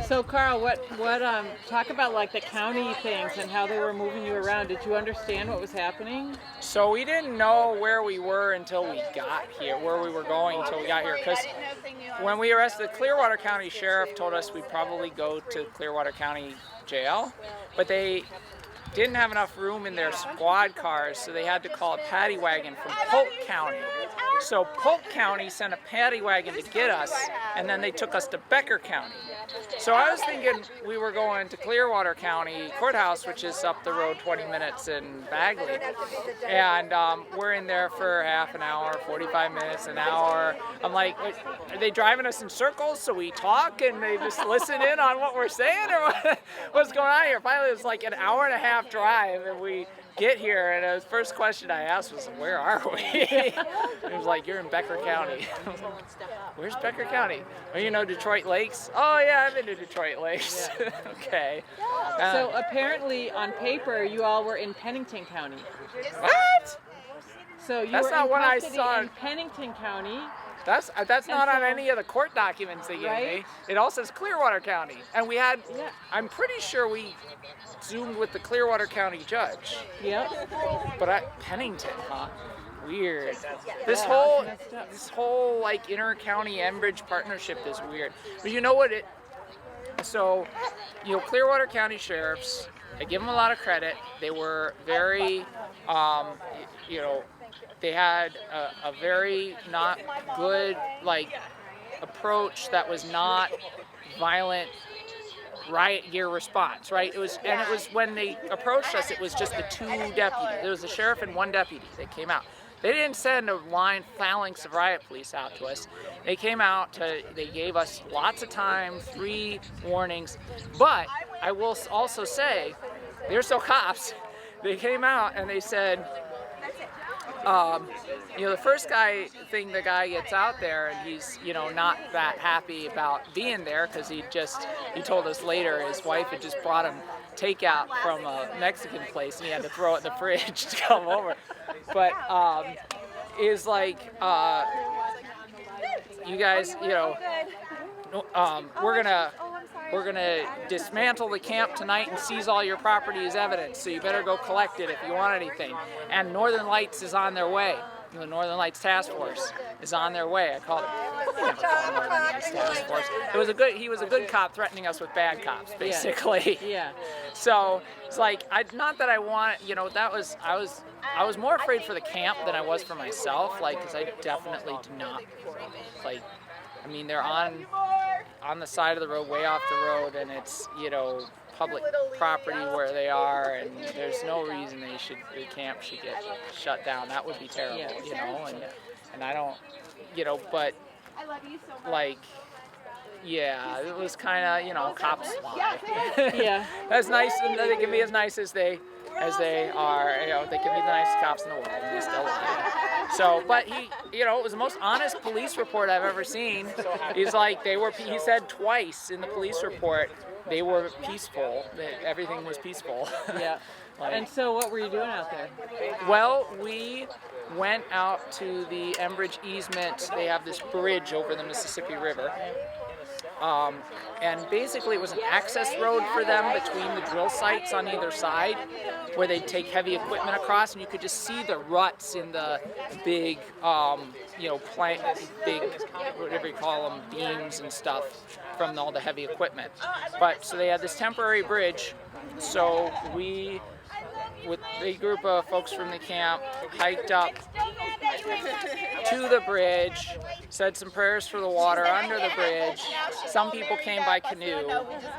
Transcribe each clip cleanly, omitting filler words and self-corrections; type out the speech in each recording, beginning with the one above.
So Carl, talk about like the county things and how they were moving you around. Did you understand what was happening? So we didn't know where we were until we got here, where we were going until we got here. Because when we arrested, the Clearwater County Sheriff told us we'd probably go to Clearwater County Jail, but they didn't have enough room in their squad cars, so they had to call a paddy wagon from Polk County. So Polk County sent a paddy wagon to get us, and then they took us to Becker County. So I was thinking we were going to Clearwater County Courthouse, which is up the road 20 minutes in Bagley. And we're in there for half an hour, 45 minutes, an hour. I'm like, are they driving us in circles so we talk and they just listen in on what we're saying, or what's going on here? Finally, it was like an hour and a half drive, and we get here, and the first question I asked was, where are we? It was like, you're in Becker County. Where's Becker County? Oh, you know Detroit Lakes? Oh yeah, I've been to Detroit Lakes. Okay. So apparently on paper you all were in Pennington County. What? So you That's were not in what I custody saw. in Pennington County. That's not on any of the court documents they gave Right? me. It all says Clearwater County. And we had, Yeah. I'm pretty sure we Zoomed with the Clearwater County judge. Yep. But Pennington, huh? Weird. This Yeah, whole like inter-county Enbridge partnership is weird. But you know what so, you know, Clearwater County sheriffs, I give them a lot of credit. They were very, you know, they had a very not good like approach that was not violent riot gear response, right? It was when they approached us, it was just the two deputies. There was a sheriff and one deputy that came out. They didn't send a phalanx of riot police out to us. They came out they gave us lots of time, 3 warnings. But I will also say, they're still cops. They came out and they said, you know, the first the guy gets out there and he's, you know, not that happy about being there because he told us later his wife had just brought him takeout from a Mexican place and he had to throw it in the fridge to come over. But is like, you guys, you know, we're gonna dismantle the camp tonight and seize all your property as evidence, so you better go collect it if you want anything. And Northern Lights is on their way. The Northern Lights Task Force is on their way. I called him. Northern Lights Task Force. He was a good cop threatening us with bad cops, basically. Yeah. So it's like, not that I want, you know, I was more afraid for the camp than I was for myself, like, because I definitely do not, like, I mean, they're on the side of the road, way off the road, and it's, you know, public property where they are, and there's no reason the camp should get shut down. That would be terrible, you know, and I don't, you know, but like, yeah, it was kind of, you know, cops lie. Yeah. That's nice, and they can be as nice as they are, you know, they can be the nicest cops in the world, and they still lie. So, but he, you know, it was the most honest police report I've ever seen. He's like, he said twice in the police report, they were peaceful, that everything was peaceful. Yeah. Like, And so what were you doing out there? well, we went out to the Enbridge easement. They have this bridge over the Mississippi River. And basically it was an access road for them between the drill sites on either side, where they'd take heavy equipment across, and you could just see the ruts in the big, you know, big, whatever you call them, beams and stuff from all the heavy equipment. But so they had this temporary bridge. So we, with a group of folks from the camp, hiked up to the bridge, said some prayers for the water under the bridge. Some people came by canoe,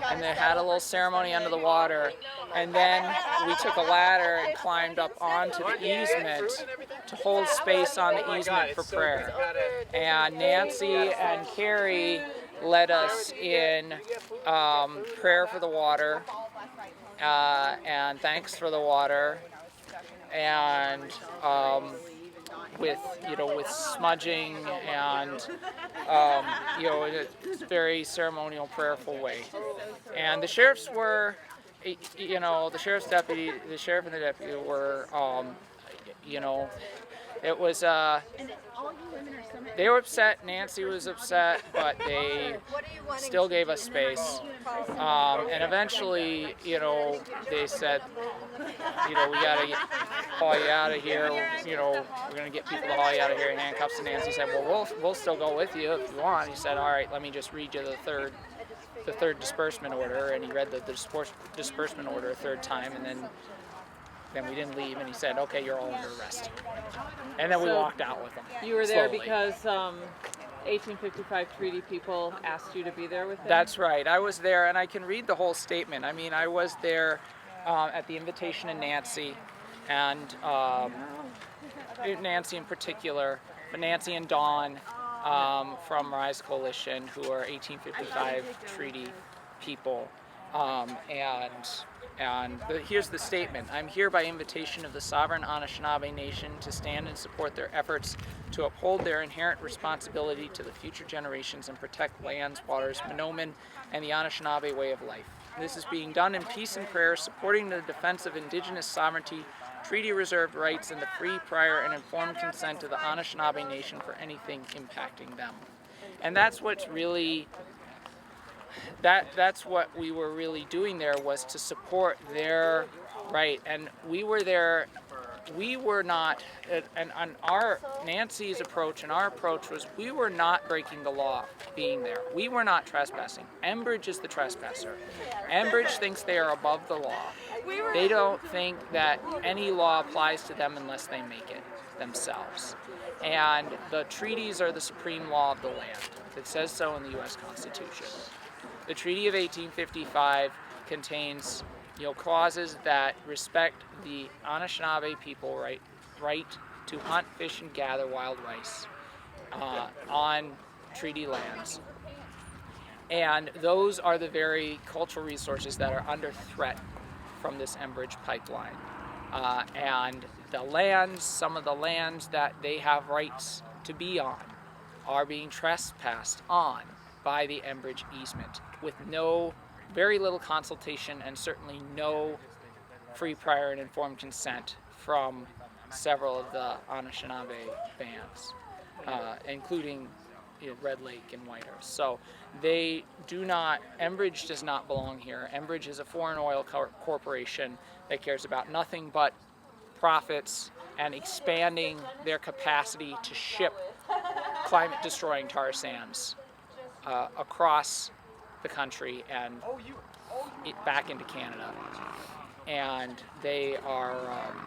and they had a little ceremony under the water. And then we took a ladder and climbed up onto the easement to hold space on the easement for prayer. And Nancy and Carrie led us in prayer for the water, and thanks for the water, and with smudging and you know, in a very ceremonial, prayerful way. And the sheriffs were, you know, the sheriff and the deputy were, you know, It was, they were upset, Nancy was upset, but they still gave us space. And eventually, you know, they said, you know, we gotta haul you out of here. You know, we're gonna get people to haul you out of here in handcuffs. And Nancy said, well, we'll still go with you if you want. He said, all right, let me just read you the third disbursement order. And he read the disbursement order a third time, and then we didn't leave. And he said, okay, you're all under arrest. And then we walked out with them. You were there slowly. because 1855 treaty people asked you to be there with them? That's right. I was there, and I can read the whole statement. I mean, I was there at the invitation of Nancy, and Nancy in particular, but Nancy and Dawn from Rise Coalition, who are 1855 treaty people. Here's the statement. I'm here by invitation of the sovereign Anishinaabe Nation to stand and support their efforts to uphold their inherent responsibility to the future generations and protect lands, waters, Monoman, and the Anishinaabe way of life. This is being done in peace and prayer, supporting the defense of Indigenous sovereignty, treaty-reserved rights, and the free, prior, and informed consent of the Anishinaabe Nation for anything impacting them. And that's what's really... That's what we were really doing there, was to support their right. And we were there, we were not, and on our, Nancy's approach and our approach was, we were not breaking the law being there. We were not trespassing. Enbridge is the trespasser. Enbridge thinks they are above the law. They don't think that any law applies to them unless they make it themselves. And the treaties are the supreme law of the land. It says so in the U.S. Constitution. The Treaty of 1855 contains, clauses that respect the Anishinaabe people right to hunt, fish, and gather wild rice on treaty lands. And those are the very cultural resources that are under threat from this Enbridge pipeline. And the lands, some of the lands that they have rights to be on, are being trespassed on by the Enbridge easement, with very little consultation and certainly no free, prior, and informed consent from several of the Anishinaabe bands, including Red Lake and Whitehorse. So they do not, Enbridge does not belong here. Enbridge is a foreign oil corporation that cares about nothing but profits and expanding their capacity to ship climate-destroying tar sands across the country and back into Canada. And they are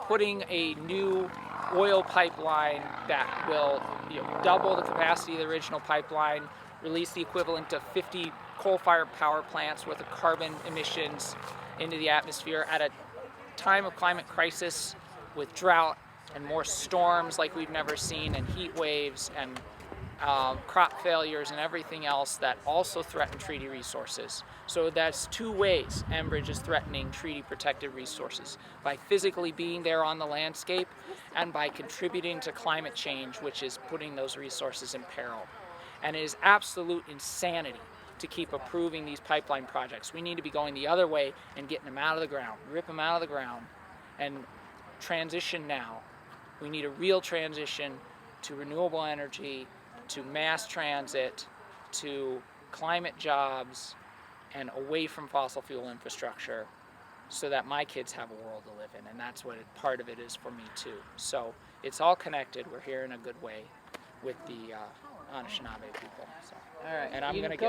putting a new oil pipeline that will double the capacity of the original pipeline, release the equivalent of 50 coal-fired power plants worth of carbon emissions into the atmosphere at a time of climate crisis with drought and more storms like we've never seen, and heat waves and crop failures and everything else that also threaten treaty resources. So that's two ways Enbridge is threatening treaty protected resources: by physically being there on the landscape and by contributing to climate change, which is putting those resources in peril. And it is absolute insanity to keep approving these pipeline projects. We need to be going the other way and getting them out of the ground, rip them out of the ground, and transition now. We need a real transition to renewable energy, to mass transit, to climate jobs, and away from fossil fuel infrastructure, so that my kids have a world to live in. And that's what part of it is for me too. So it's all connected. We're here in a good way with the Anishinaabe people. So. All right. And I'm going to go